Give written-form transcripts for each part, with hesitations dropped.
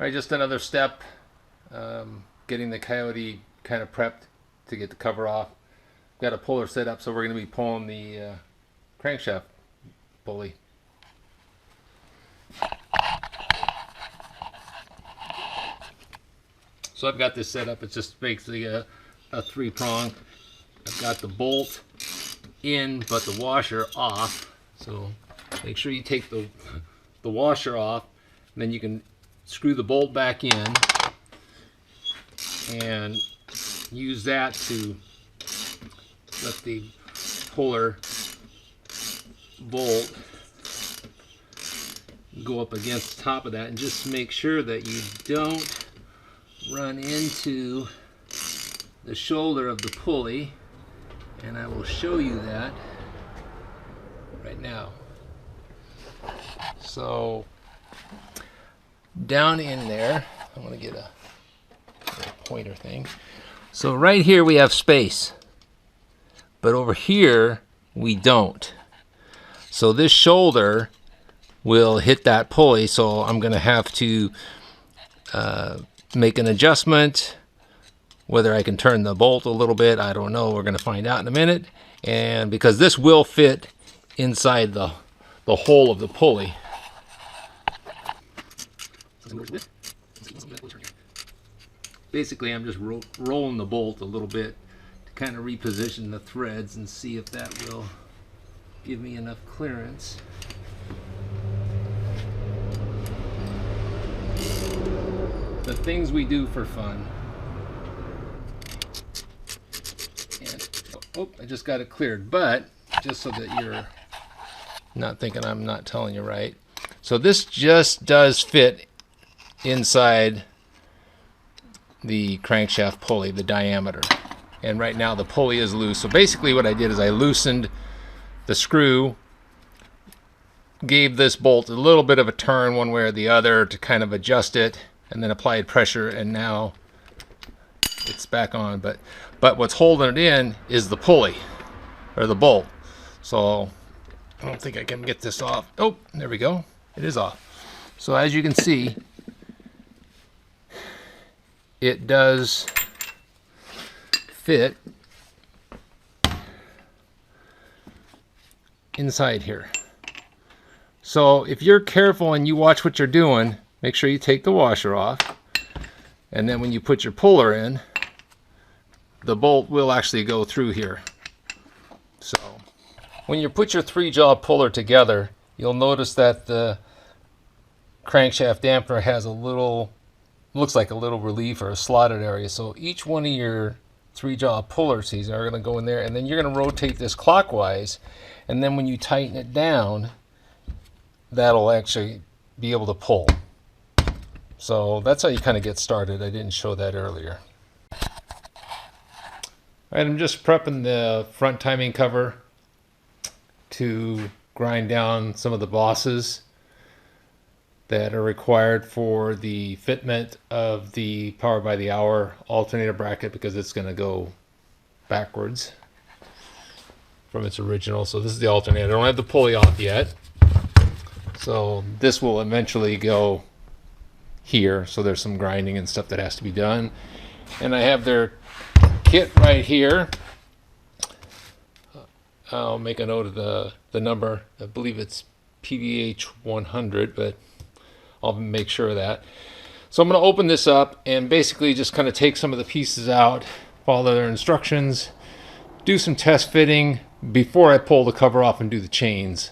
All right, just another step, getting the Coyote kind of prepped to get the cover off. Got a puller set up, so we're going to be pulling the crankshaft pulley. So I've got this set up. It's just basically a three-prong. I've got the bolt in, but the washer off. So make sure you take the washer off, and then you can screw the bolt back in and use that to let the puller bolt go up against the top of that, and just make sure that you don't run into the shoulder of the pulley, and I will show you that right now. So down in there, I want to get a pointer thing. So right here we have space, but over here we don't. So this shoulder will hit that pulley, so I'm going to have to make an adjustment. Whether I can turn the bolt a little bit, I don't know. We're going to find out in a minute. And because this will fit inside the hole of the pulley. Basically, I'm just rolling the bolt a little bit to kind of reposition the threads and see if that will give me enough clearance. The things we do for fun. And, oh, I just got it cleared, but just so that you're not thinking I'm not telling you right. So this just does fit inside the crankshaft pulley, the diameter. And right now the pulley is loose. So basically what I did is I loosened the screw, gave this bolt a little bit of a turn one way or the other to kind of adjust it, and then applied pressure, and now it's back on. But what's holding it in is the pulley, or the bolt. So I don't think I can get this off. Oh, there we go. It is off. So as you can see, it does fit inside here. So if you're careful and you watch what you're doing, make sure you take the washer off, and then when you put your puller in, the bolt will actually go through here. So when you put your 3-jaw puller together, you'll notice that the crankshaft dampener has a little, looks like a little relief or a slotted area. So each one of your 3-jaw pullers are going to go in there, and then you're going to rotate this clockwise, and then when you tighten it down, that'll actually be able to pull. So that's how you kind of get started. I didn't show that earlier. All right, I'm just prepping the front timing cover to grind down some of the bosses that are required for the fitment of the power by the hour alternator bracket, because it's going to go backwards from its original. So this is the alternator. I don't have the pulley off yet. So this will eventually go here. So there's some grinding and stuff that has to be done. And I have their kit right here. I'll make a note of the number. I believe it's PVH 100, but I'll make sure of that. So I'm going to open this up and basically just kind of take some of the pieces out, follow their instructions, do some test fitting before I pull the cover off and do the chains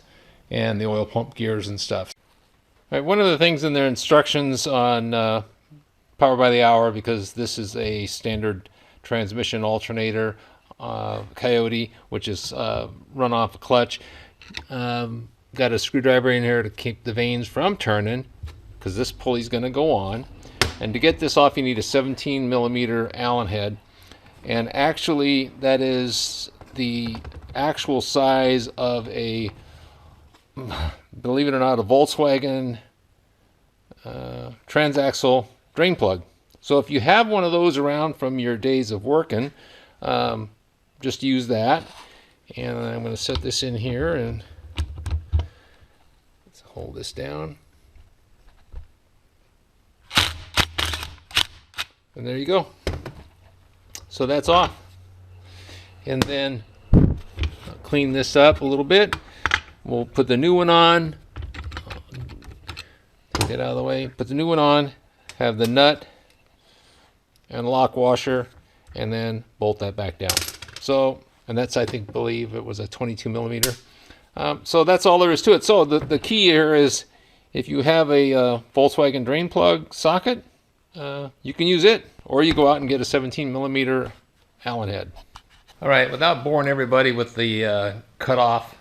and the oil pump gears and stuff. All right, one of the things in their instructions on power by the hour, because this is a standard transmission alternator, Coyote, which is run off a clutch. Got a screwdriver in here to keep the vanes from turning, because this pulley's going to go on. And to get this off, you need a 17mm Allen head. And actually, that is the actual size of a, believe it or not, a Volkswagen transaxle drain plug. So if you have one of those around from your days of working, just use that. And I'm going to set this in here and let's hold this down. And there you go. So that's off. And then I'll clean this up a little bit. We'll put the new one on. Take that out of the way. Put the new one on. Have the nut and lock washer, and then bolt that back down. So, and that's, I believe it was a 22 millimeter. So that's all there is to it. So the key here is, if you have a Volkswagen drain plug socket, you can use it, or you go out and get a 17 millimeter Allen head. All right, without boring everybody with the cutoff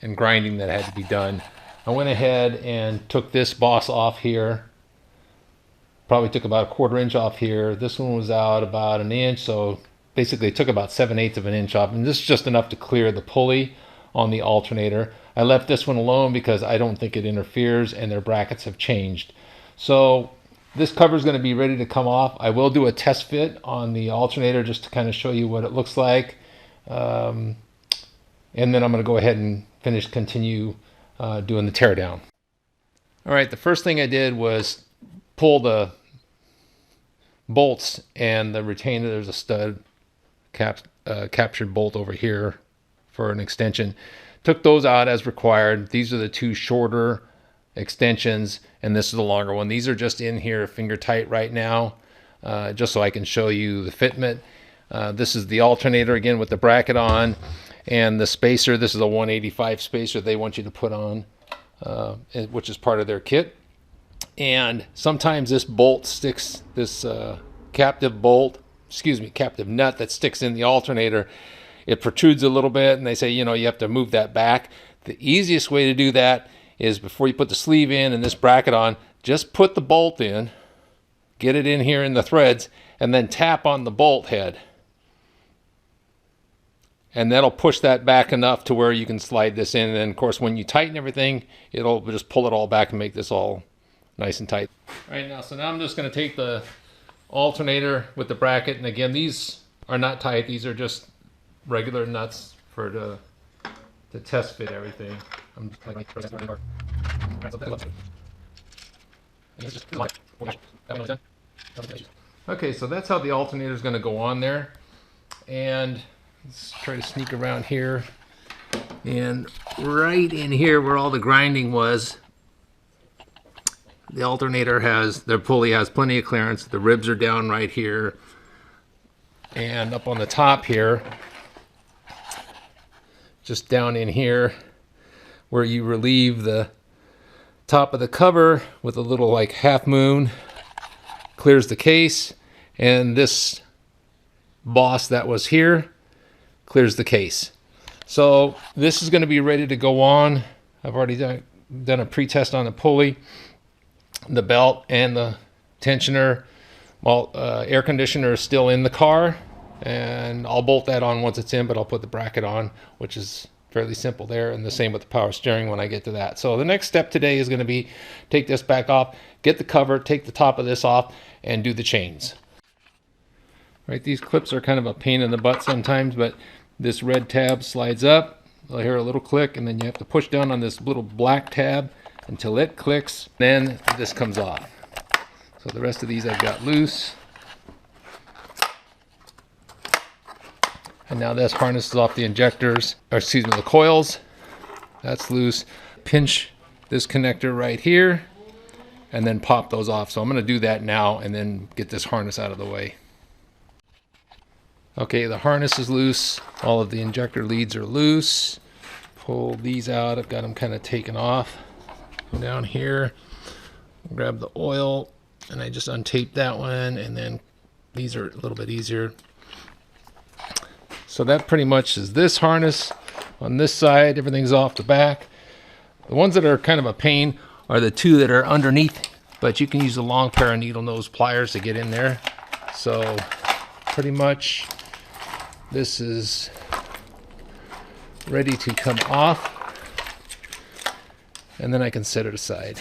and grinding that had to be done, I went ahead and took this boss off here. Probably took about a 1/4 inch off here. This one was out about 1 inch, so basically it took about 7/8 of an inch off, and this is just enough to clear the pulley on the alternator. I left this one alone because I don't think it interferes, and their brackets have changed. So this cover is going to be ready to come off. I will do a test fit on the alternator just to kind of show you what it looks like, and then I'm going to go ahead and continue doing the teardown. All right, the first thing I did was pull the bolts and the retainer. There's a stud captured bolt over here for an extension. Took those out as required. These are the two shorter extensions, and this is the longer one. These are just in here finger tight right now, just so I can show you the fitment. This is the alternator again with the bracket on, and the spacer. This is a 185 spacer they want you to put on, which is part of their kit. And sometimes this bolt sticks, this captive nut that sticks in the alternator, it protrudes a little bit, and they say, you know, you have to move that back. The easiest way to do that is, before you put the sleeve in and this bracket on, just put the bolt in, get it in here in the threads, and then tap on the bolt head. And that'll push that back enough to where you can slide this in. And then, of course, when you tighten everything, it'll just pull it all back and make this all nice and tight. All right, so now I'm just going to take the alternator with the bracket, and again, these are not tight. These are just regular nuts for to test fit everything. I'm just okay, so that's how the alternator is going to go on there. And let's try to sneak around here. And right in here where all the grinding was, the alternator their pulley has plenty of clearance. The ribs are down right here. And up on the top here, just down in here, where you relieve the top of the cover with a little like half moon, clears the case. And this boss that was here clears the case. So this is going to be ready to go on. I've already done a pre-test on the pulley, the belt, and the tensioner. Well, air conditioner is still in the car, and I'll bolt that on once it's in, but I'll put the bracket on, which is fairly simple there, and the same with the power steering when I get to that. So the next step today is going to be take this back off, get the cover, take the top of this off, and do the chains. Right, these clips are kind of a pain in the butt sometimes, but this red tab slides up. You'll hear a little click, and then you have to push down on this little black tab until it clicks. Then this comes off. So the rest of these I've got loose. And now this harnesses off the injectors, or excuse me, the coils. That's loose. Pinch this connector right here, and then pop those off. So I'm going to do that now and then get this harness out of the way. Okay, the harness is loose. All of the injector leads are loose. Pull these out. I've got them kind of taken off. Go down here, grab the oil, and I just untape that one, and then these are a little bit easier. So that pretty much is this harness. On this side, everything's off the back. The ones that are kind of a pain are the two that are underneath, but you can use a long pair of needle nose pliers to get in there. So pretty much this is ready to come off, and then I can set it aside.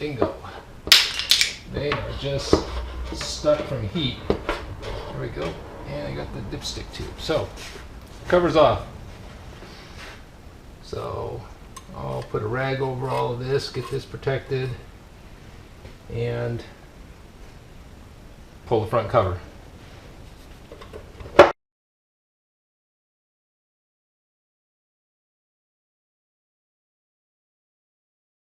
Bingo. They are just stuck from heat. There we go. And I got the dipstick tube. So, cover's off. So, I'll put a rag over all of this, get this protected, and pull the front cover.